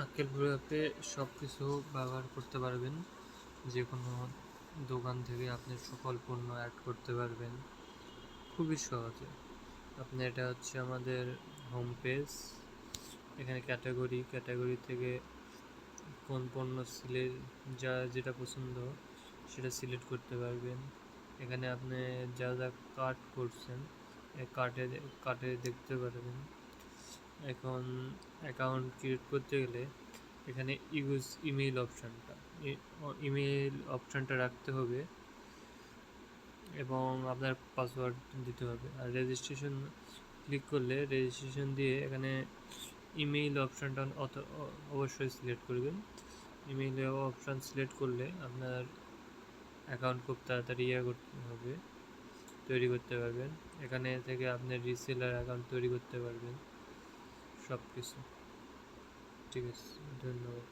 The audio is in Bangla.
আক্কেল ব্রো অ্যাপে সব কিছু ব্যবহার করতে পারবেন। যে কোনো দোকান থেকে আপনি সকল পণ্য অ্যাড করতে পারবেন খুবই সহজে। আপনি এটা হচ্ছে আমাদের হোম পেজ। এখানে ক্যাটাগরি থেকে কোন পণ্য যেটা পছন্দ সেটা সিলেক্ট করতে পারবেন। এখানে আপনি যা যা কার্ট করছেন কার্টে দেখতে পারবেন। এখন অ্যাকাউন্ট ক্রিয়েট করতে গেলে এখানে ইউজ ইমেইল অপশানটা রাখতে হবে এবং আপনার পাসওয়ার্ড দিতে হবে। আর রেজিস্ট্রেশন ক্লিক করলে রেজিস্ট্রেশন দিয়ে এখানে ইমেইল অপশানটা অবশ্যই সিলেক্ট করবেন। ইমেইল অপশান সিলেক্ট করলে আপনার অ্যাকাউন্ট খুব তাড়াতাড়ি তৈরি করতে পারবেন। এখানে থেকে আপনি রিসেলার অ্যাকাউন্ট তৈরি করতে পারবেন সব কিছু। ঠিক আছে, ধন্যবাদ।